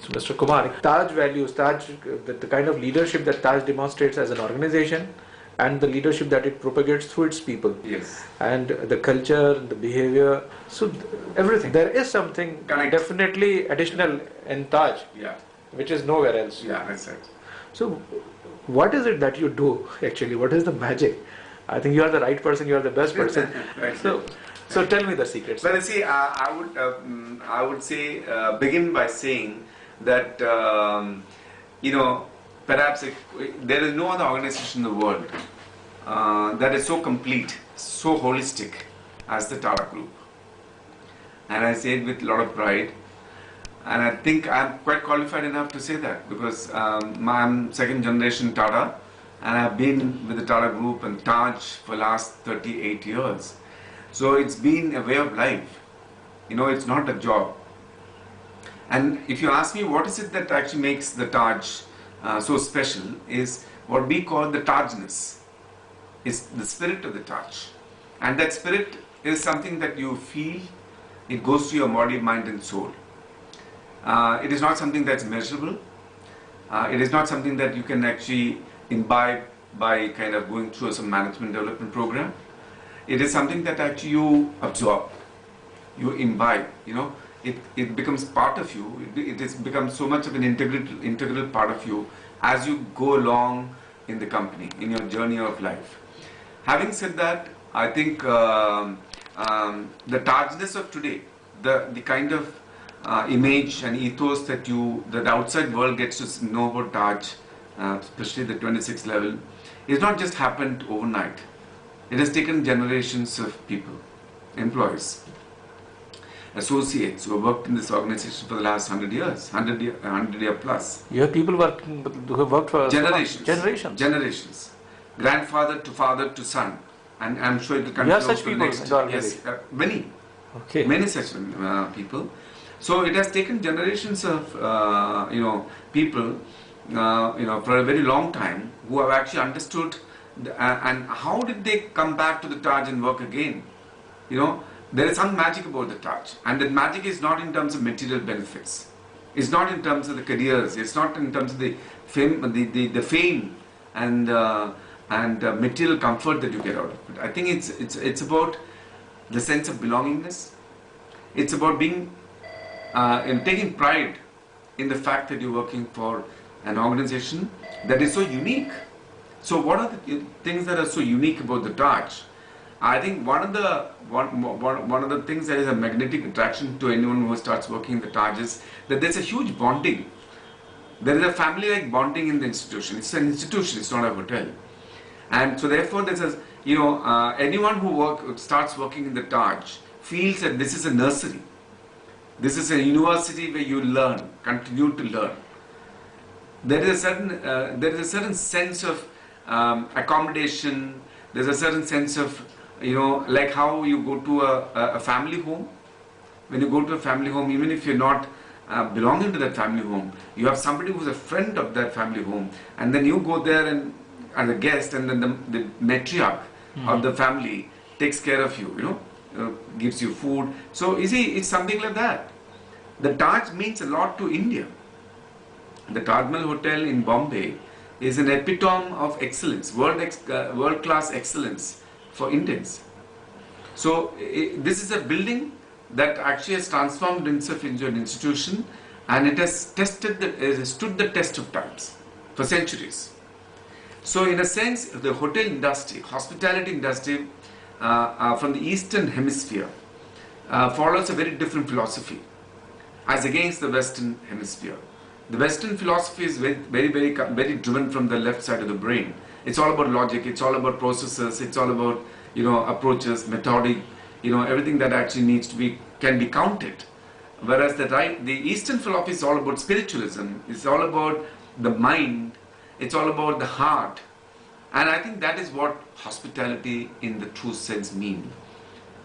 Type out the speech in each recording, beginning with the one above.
So, Mr. Kumar, Taj values, the kind of leadership that Taj demonstrates as an organization and the leadership that it propagates through its people. Yes. And the culture, the behavior, so everything. There is something definitely additional in Taj, Yeah. which is nowhere else. Yeah, that's right. So, what is it that you do actually? What is the magic? I think you are the right person, you are the best person. Right. So tell me the secrets. Well, you see, I would say, begin by saying that, perhaps there is no other organization in the world that is so complete, so holistic as the Tata Group. And I say it with a lot of pride. And I think I'm quite qualified enough to say that because I'm second generation Tata and I've been with the Tata Group and Taj for the last 38 years. So it's been a way of life. It's not a job. And if you ask me what is it that actually makes the Taj so special is what we call the Tajness. It's the spirit of the Taj. And that spirit is something that you feel, it goes to your body, mind and soul. It is not something that's measurable. It is not something that you can actually imbibe by kind of going through some management development program. It is something that actually you absorb, you imbibe, it becomes part of you. It has become so much of an integral part of you as you go along in the company, in your journey of life. Having said that, I think the Tajness of today, the kind of image and ethos that the outside world gets to know about Taj, especially the 26th level, is not just happened overnight. It has taken generations of people, employees, associates who have worked in this organization for the last 100 years, 100 year plus. You have people who have worked for generations. Generations. Grandfather to father to son. And I'm sure it will continue. You have such people in the organization? Yes, many. Okay. Many such people. So it has taken generations of people for a very long time who have actually understood and how did they come back to the Taj and work again. There is some magic about the Taj, and that magic is not in terms of material benefits. It's not in terms of the careers. It's not in terms of the fame and material comfort that you get out of it. I think it's about the sense of belongingness. It's about being taking pride in the fact that you're working for an organization that is so unique. So what are the things that are so unique about the Taj? I think one of the things that is a magnetic attraction to anyone who starts working in the Taj is that there's a huge bonding. There is a family-like bonding in the institution. It's an institution, it's not a hotel. And so therefore there's anyone who starts working in the Taj feels that this is a nursery. This is a university where you learn, continue to learn. There is a certain sense of accommodation. There's a certain sense of, like how you go to a family home. When you go to a family home, even if you're not belonging to that family home, you have somebody who's a friend of that family home, and then you go there and as a guest, and then the matriarch of the family takes care of you, gives you food. So you see, it's something like that. The Taj means a lot to India. The Taj Mahal Hotel in Bombay is an epitome of excellence, world-class excellence for Indians. So this is a building that actually has transformed itself into an institution, and it has stood the test of times for centuries. So in a sense, the hotel industry, hospitality industry from the Eastern Hemisphere follows a very different philosophy as against the Western Hemisphere. The Western philosophy is very driven from the left side of the brain. It's all about logic, it's all about processes, it's all about approaches, methodic, everything that actually can be counted. Whereas the Eastern philosophy is all about spiritualism, it's all about the mind, it's all about the heart. And I think that is what hospitality in the true sense means.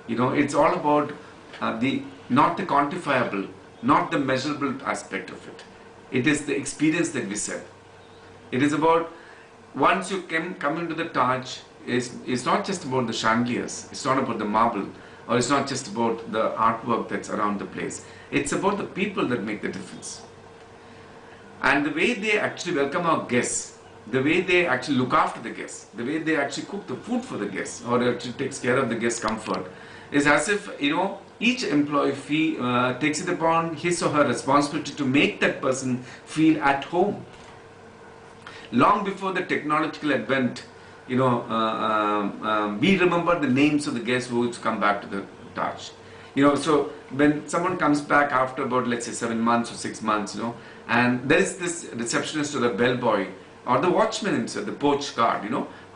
It's all about not the quantifiable, not the measurable aspect of it. It is the experience that we said. It is about, once you come into the Taj, it's not just about the chandeliers, it's not about the marble, or it's not just about the artwork that's around the place. It's about the people that make the difference. And the way they actually welcome our guests, the way they actually look after the guests, the way they actually cook the food for the guests, or actually takes care of the guest comfort, is as if, each employee takes it upon his or her responsibility to make that person feel at home. Long before the technological advent, we remember the names of the guests who would come back to the Taj. So when someone comes back after about, let's say, 7 months or 6 months, and there is this receptionist or the bellboy or the watchman himself, the porch guard,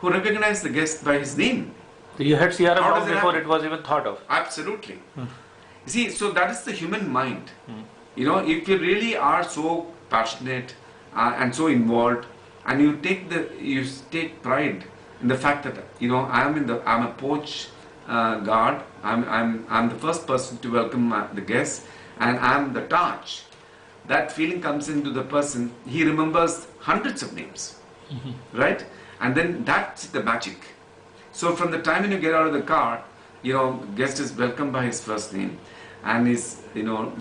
who recognize the guest by his name. So you had CRM How long does it before happen? it was even thought of. Absolutely. See, so that is the human mind. If you really are so passionate and so involved, and you take pride in the fact that I'm a porch guard. I'm the first person to welcome the guests, and I'm the Taj. That feeling comes into the person. He remembers hundreds of names, right? And then that's the magic. So from the time when you get out of the car, guest is welcomed by his first name, and is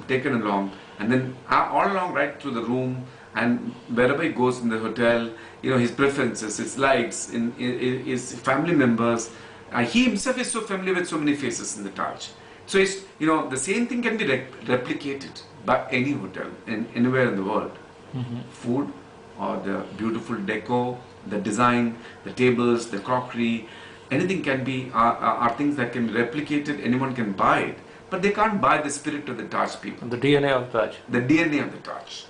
taken along, and then all along right through the room, and wherever he goes in the hotel, his preferences, his likes, his family members. He himself is so familiar with so many faces in the Taj. So it's the same thing can be replicated by any hotel anywhere in the world. Food, or the beautiful deco, the design, the tables, the crockery, anything can be are things that can be replicated. Anyone can buy it, but they can't buy the spirit of the Taj people. The DNA of Taj. The DNA of the Taj,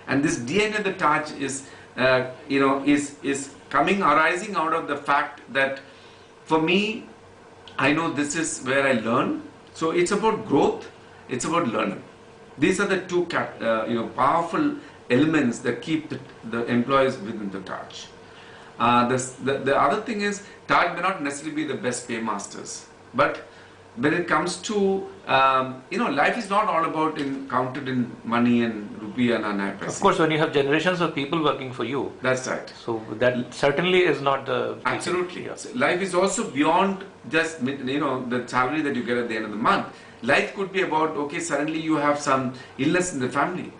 and this DNA of the Taj is is arising out of the fact that, for me, I know this is where I learn. So it's about growth. It's about learning. These are the two powerful elements that keep the employees within the Taj. The other thing is, Taj may not necessarily be the best paymasters, but when it comes to life is not all about counted in money and rupee and anna paisa. Of course, when you have generations of people working for you, That's right. so that certainly is not the Absolutely. Yeah. So life is also beyond just the salary that you get at the end of the month. Life could be about, okay, suddenly you have some illness in the family.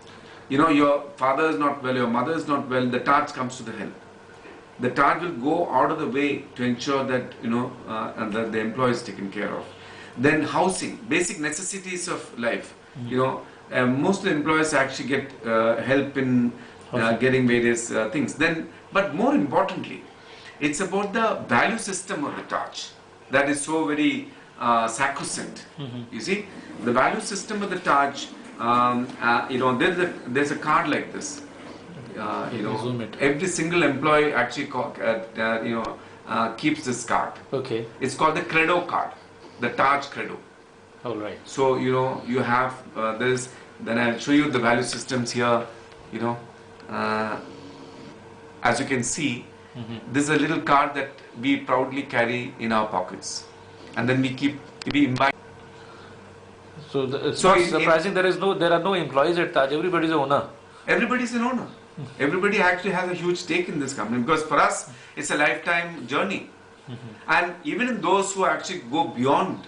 Your father is not well, your mother is not well. The Taj comes to the help. The Taj will go out of the way to ensure that and that the employee is taken care of. Then housing, basic necessities of life. Most of the employees actually get help in getting various things. But more importantly, it's about the value system of the Taj that is so very sacrosanct. You see, the value system of the Taj. There's a card like this. Zoom it. Every single employee actually keeps this card. Okay. It's called the Credo card, the Taj Credo. All right. So you have this. Then I'll show you the value systems here. As you can see, this is a little card that we proudly carry in our pockets, and then we imbibe. So it's So not in- surprising there are no employees at Taj. Everybody's an owner. Everybody's an owner. Everybody actually has a huge stake in this company, because for us it's a lifetime journey. And even in those who actually go beyond,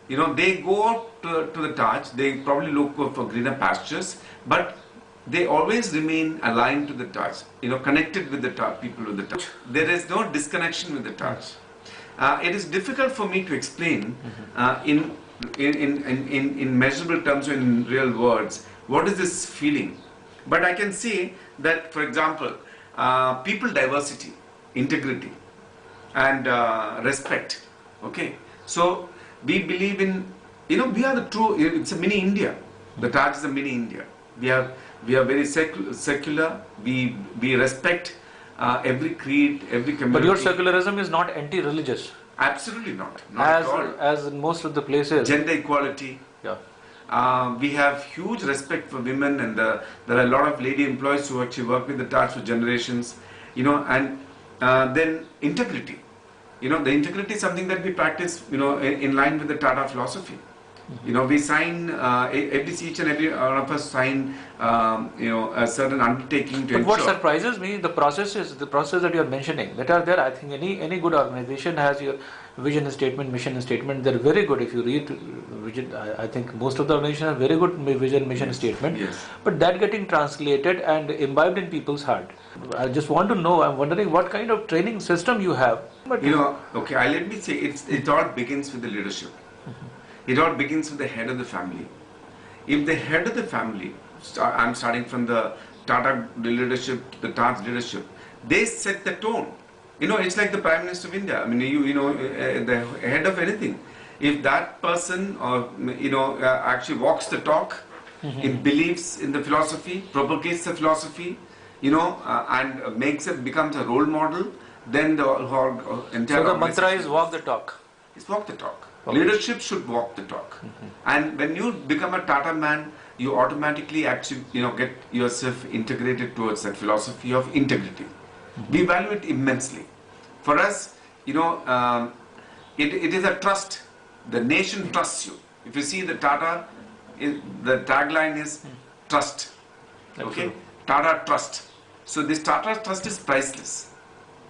they go out to the Taj, they probably look for greener pastures, but they always remain aligned to the Taj, connected with the Taj, people with the Taj. There is no disconnection with the Taj. It is difficult for me to explain in measurable terms or in real words what is this feeling. But I can say that, for example, people diversity, integrity, and respect. Okay, so we believe in, we are the true. It's a mini India. The Taj is a mini India. We are very secular. We respect every creed, every community. But your secularism is not anti-religious, Absolutely not. Not at all. as in most of the places. Gender equality. Yeah. We have huge respect for women, and there are a lot of lady employees who actually work with the Taj for generations, and then integrity. The integrity is something that we practice, in line with the Tata philosophy. You know, we sign, each and every one of us sign, a certain undertaking to But what ensure. surprises me, the process that you are mentioning, that are there. I think any good organization has your vision statement, mission statement. They're very good. If you read vision, I think most of the organizations have very good vision, mission statement. Yes. But that getting translated and imbibed in people's heart. I just want to know. I'm wondering what kind of training system you have. But Okay, let me say, it all begins with the leadership. It all begins with the head of the family. If the head of the family, I'm starting from the Tata leadership, the Taj leadership, they set the tone. It's like the Prime Minister of India. I mean, the head of anything. If that person, actually walks the talk, it believes in the philosophy, propagates the philosophy, and becomes a role model, then the whole entire. so the mantra organization is walk the talk. is walk the talk. Okay. Leadership should walk the talk. And when you become a Tata man, you automatically actually, get yourself integrated towards that philosophy of integrity. We value it immensely. For us, it is a trust. The nation trusts you. If you see the Tata, the tagline is trust. Okay? Absolutely. Tata trust. So this Tata trust is priceless.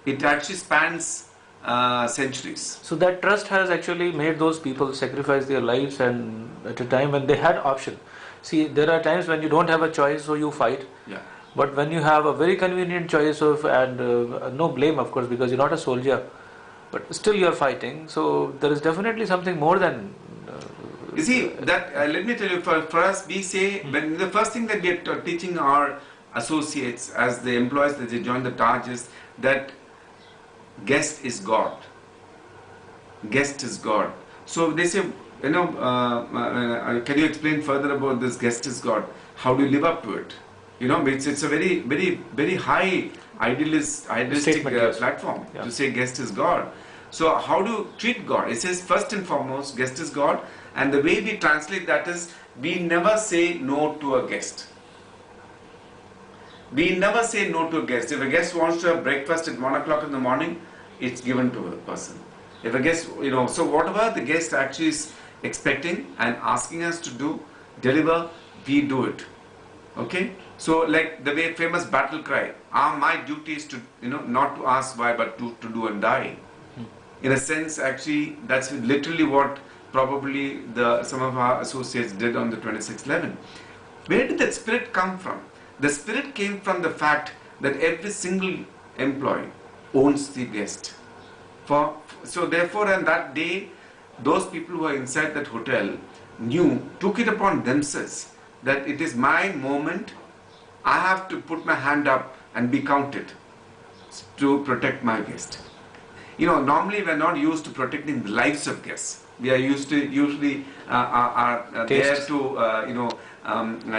It actually spans centuries. So that trust has actually made those people sacrifice their lives, and at a time when they had option. See, there are times when you don't have a choice, so you fight. Yeah. But when you have a very convenient choice and no blame, of course, because you're not a soldier, but still you're fighting. So there is definitely something more than. You see, that let me tell you, for us, we say, when the first thing that we are teaching our associates as the employees that they join the Taj is that guest is God. Guest is God. So they say, can you explain further about this guest is God? How do you live up to it? It's a very, very, very high idealistic Statement, yes. platform Yeah. to say guest is God. So how do you treat God? It says first and foremost, guest is God. And the way we translate that is, we never say no to a guest. We never say no to a guest. If a guest wants to have breakfast at 1 o'clock in the morning, it's given to a person. If a guest, so whatever the guest actually is expecting and asking us to do, deliver, we do it. Okay? So like the way famous battle cry, my duty is to, not to ask why, but to do and die. In a sense, actually, that's literally what probably some of our associates did on the 26/11. Where did that spirit come from? The spirit came from the fact that every single employee owns the guest. So therefore, on that day, those people who are inside that hotel took it upon themselves that it is my moment. I have to put my hand up and be counted to protect my guest. Normally we are not used to protecting the lives of guests. We are usually are there to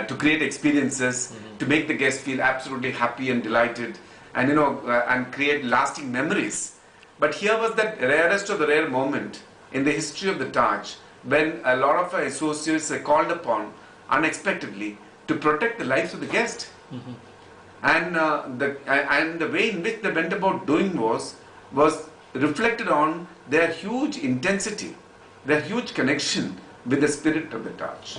to create experiences, to make the guest feel absolutely happy and delighted, and and create lasting memories. But here was that rarest of the rare moment in the history of the Taj, when a lot of our associates are called upon unexpectedly to protect the lives of the guest. And the way in which they went about doing was reflected on their huge intensity, their huge connection with the spirit of the Taj.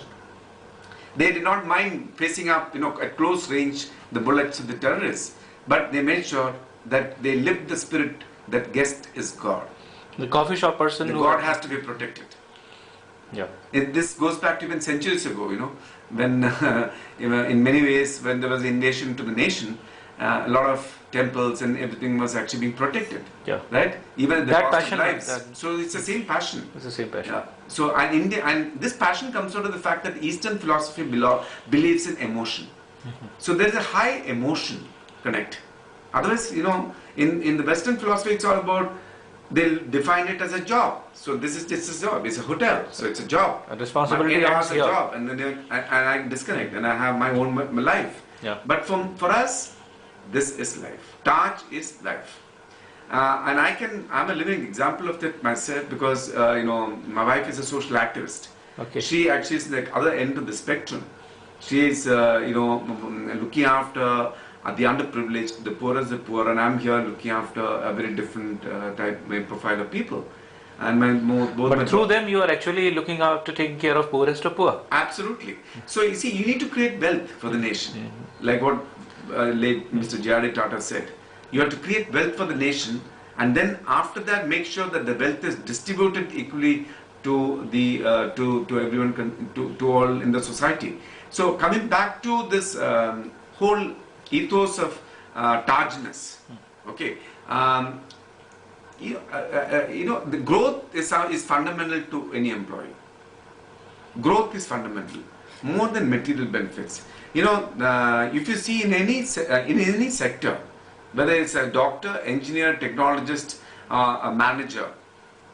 They did not mind facing up, at close range, the bullets of the terrorists, but they made sure that they lived the spirit that guest is God. The coffee shop person. The God has to be protected. Yeah. This goes back to even centuries ago, when in many ways, when there was invasion to the nation, a lot of temples and everything was actually being protected. Yeah. Right? Even at the That cost of passion, lives. So it's the same passion. It's the same passion. Yeah. So and this passion comes out of the fact that Eastern philosophy believes in emotion. So there is a high emotion connect. Otherwise, in the Western philosophy, it's all about, they'll define it as a job. So this is a job. It's a hotel, so it's a job. A responsibility My 8 hours ends a here. job, and then I disconnect, and I have my own my life. Yeah. But for us, this is life. Taj is life. And I'm a living example of that myself, because my wife is a social activist. Okay. She actually is the other end of the spectrum. She is looking after the underprivileged, the poor as the poor, and I'm here looking after a very different profile of people. and both But my through them, you are actually looking after taking care of poorest of poor. Absolutely. So you see, you need to create wealth for the nation, like what late Mr. J.R.D. Tata said. You have to create wealth for the nation, and then after that, make sure that the wealth is distributed equally to the to everyone, to all in the society. So coming back to this whole ethos of Tajness, okay. The growth is fundamental to any employee. Growth is fundamental, more than material benefits. If you see in any sector, whether it's a doctor, engineer, technologist, a manager,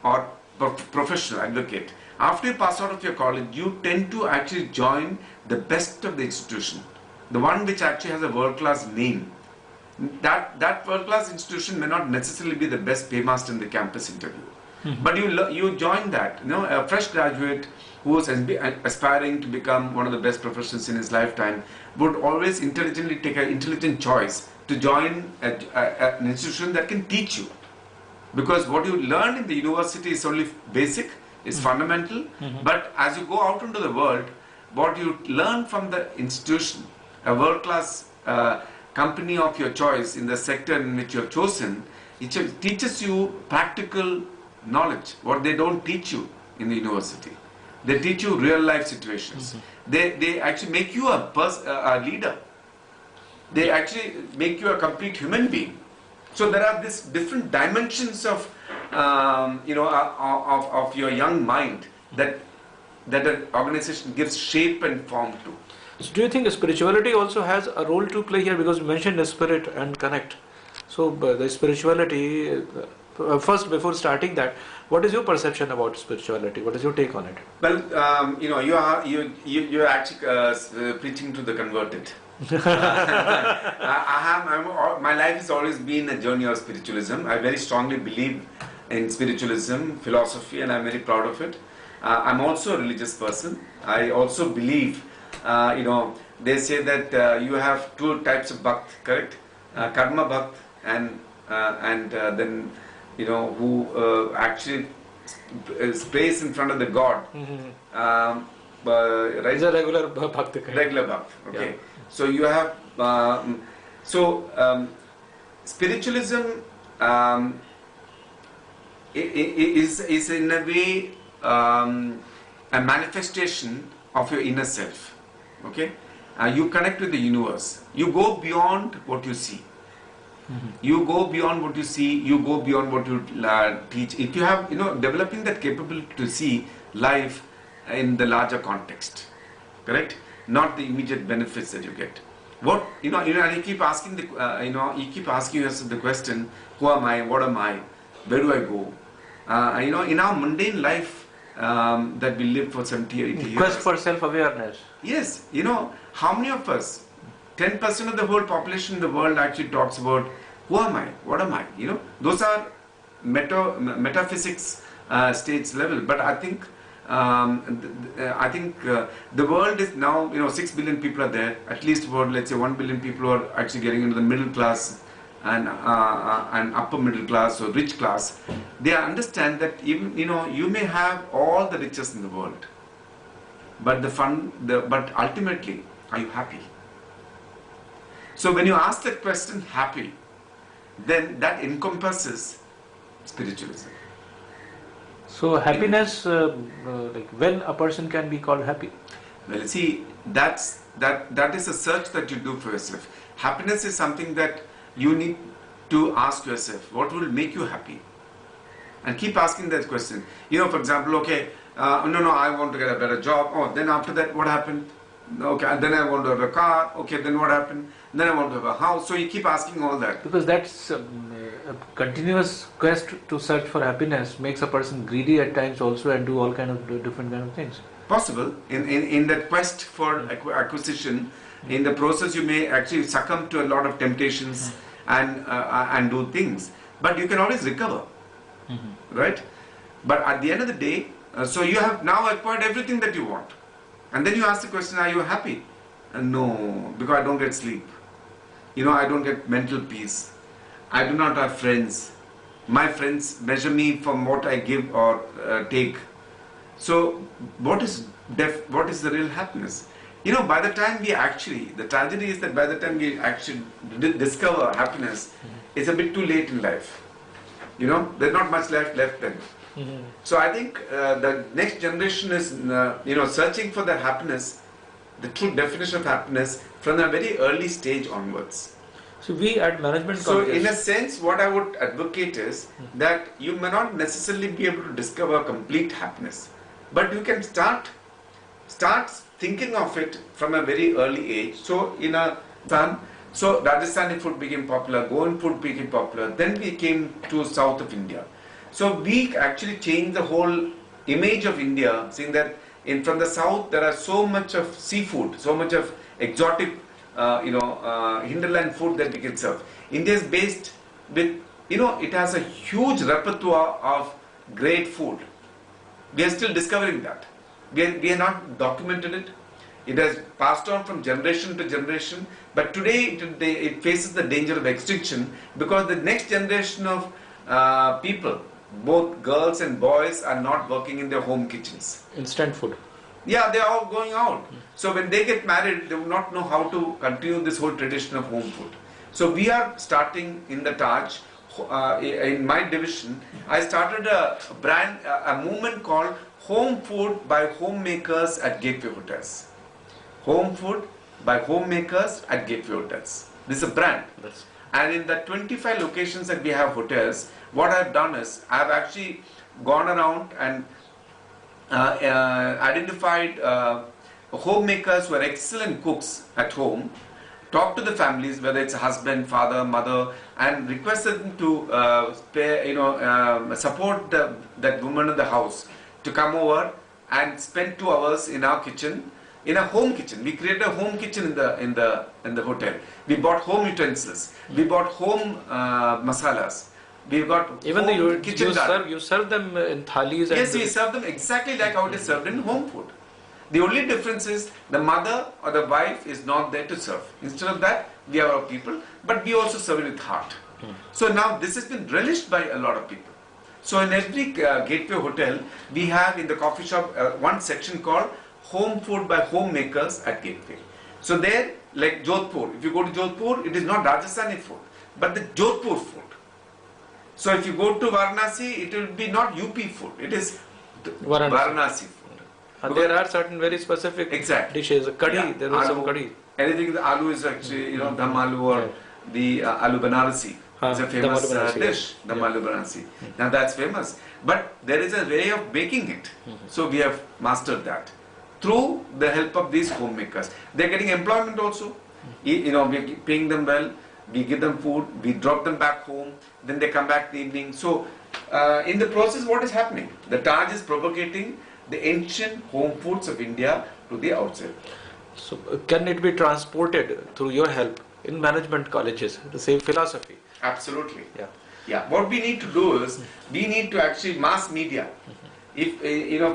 or professional advocate, after you pass out of your college, you tend to actually join the best of the institution, the one which actually has a world-class name. That world-class institution may not necessarily be the best paymaster in the campus interview, but you join that. A fresh graduate who is aspiring to become one of the best professionals in his lifetime would always intelligently take an intelligent choice to join an institution that can teach you, because what you learn in the university is only basic, is fundamental, but as you go out into the world, what you learn from the institution, a world-class company of your choice in the sector in which you have chosen, it teaches you practical knowledge, what they don't teach you in the university. They teach you real life situations. They actually make you a leader. They actually make you a complete human being. So there are these different dimensions of of your young mind that an organization gives shape and form to. So do you think spirituality also has a role to play here? Because you mentioned the spirit and connect. So the spirituality, first before starting that, what is your perception about spirituality? What is your take on it? Well, you're actually preaching to the converted. My life has always been a journey of spiritualism. I very strongly believe in spiritualism, philosophy, and I'm very proud of it. I'm also a religious person. I also believe, they say that you have two types of bhakt, correct? Karma bhakt and then, who actually prays in front of the God. Right? It's a regular bhakt. Regular bhakt, okay. Yeah. So you have, spiritualism is in a way a manifestation of your inner self, okay. You connect with the universe. You go beyond what you see. You go beyond what you see. You go beyond what you teach. If you have, developing that capability to see life in the larger context, correct? Not the immediate benefits that you get. What and you keep asking you keep asking yourself the question: who am I? What am I? Where do I go? In our mundane life that we live for 70 or 80 years. Quest for self-awareness. Yes, how many of us? 10% of the whole population in the world actually talks about who am I? What am I? Those are metaphysics states level. But I think the world is now 6 billion people are there. At least about, let's say, 1 billion people are actually getting into the middle class and upper middle class or rich class. They understand that even you may have all the riches in the world, but but ultimately, are you happy? So when you ask that question, happy, then that encompasses spiritualism. So happiness, like when a person can be called happy? Well, see, that is a search that you do for yourself. Happiness is something that you need to ask yourself, what will make you happy? And keep asking that question. For example, okay, no, I want to get a better job. Oh, then after that, what happened? Okay, then I want to have a car. Okay, then what happened? Then I want to have a house. So you keep asking all that. Because that's a continuous quest to search for happiness makes a person greedy at times also and do all kind of different kind of things. Possible. In that quest for acquisition, in the process you may actually succumb to a lot of temptations and do things. But you can always recover. Right? But at the end of the day, so you have now acquired everything that you want. And then you ask the question, are you happy? No, because I don't get sleep. I don't get mental peace. I do not have friends. My friends measure me from what I give or take. So what is the real happiness? You know, by the time the tragedy is that by the time we actually discover happiness, it's a bit too late in life. You know, there's not much left then. So I think the next generation is, searching for the happiness, the true definition of happiness from a very early stage onwards. So we at management So colleges, in a sense, what I would advocate is that you may not necessarily be able to discover complete happiness, but you can start thinking of it from a very early age. So so Rajasthani food became popular, Goan food became popular, then we came to south of India. So we actually changed the whole image of India, saying that from the south there are so much of seafood, so much of exotic hinterland food that we can serve. India is based with, it has a huge repertoire of great food. We are still discovering that. We are not documented it. It has passed on from generation to generation, but today it faces the danger of extinction because the next generation of people, both girls and boys, are not working in their home kitchens. instant food. Yeah, they are all going out. So when they get married, they will not know how to continue this whole tradition of home food. So we are starting in the Taj. In my division, I started a movement called Home Food by Homemakers at Gateway Hotels. Home Food by Homemakers at Gateway Hotels. This is a brand. And in the 25 locations that we have hotels, what I've done is I've actually gone around and identified homemakers who are excellent cooks at home, talk to the families, whether it's a husband, father, mother, and requested them to support that woman in the house to come over and spend 2 hours in our kitchen, in a home kitchen. We created a home kitchen in the hotel. We bought home utensils. We bought home masalas. We've got Even you serve them in thalis. Yes, we serve them exactly like how it is served in home food. The only difference is the mother or the wife is not there to serve. Instead of that, we have our people, but we also serve it with heart. So now this has been relished by a lot of people. So in every Gateway hotel, we have in the coffee shop one section called Home Food by Homemakers at Gateway. So there, like Jodhpur, if you go to Jodhpur, it is not Rajasthani food, but the Jodhpur food. So if you go to Varanasi, it will be not UP food, it is Varanasi food. There are certain very specific dishes. Kadhi, there was some kadhi. Anything, the aloo is actually, dum aloo or the aloo banarasi. It's a famous dish, dum aloo banarasi. Now that's famous. But there is a way of baking it. So we have mastered that through the help of these homemakers. They're getting employment also. We're paying them well. We give them food, we drop them back home, then they come back in the evening. So, in the process, what is happening? The Taj is propagating the ancient home foods of India to the outside. So, can it be transported through your help in management colleges, the same philosophy? Absolutely. Yeah. What we need to do is, we need to actually mass media. If,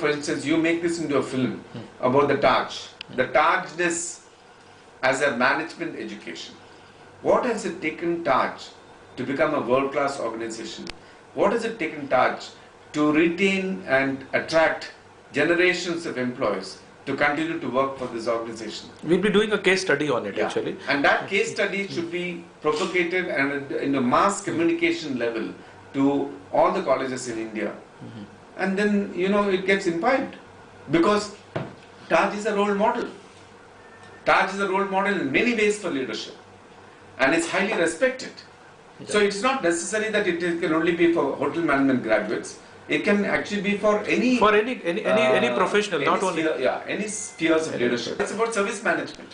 for instance, you make this into a film about the Taj, the Tajness as a management education. What has it taken Taj to become a world-class organization? What has it taken Taj to retain and attract generations of employees to continue to work for this organization? We'll be doing a case study on it actually. And that case study should be propagated and in a mass communication level to all the colleges in India. And then, it gets imbibed. Because Taj is a role model. Taj is a role model in many ways for leadership. And it's highly respected. So it's not necessary that it can only be for hotel management graduates. It can actually be for any professional, not only any spheres of leadership. It's about service management.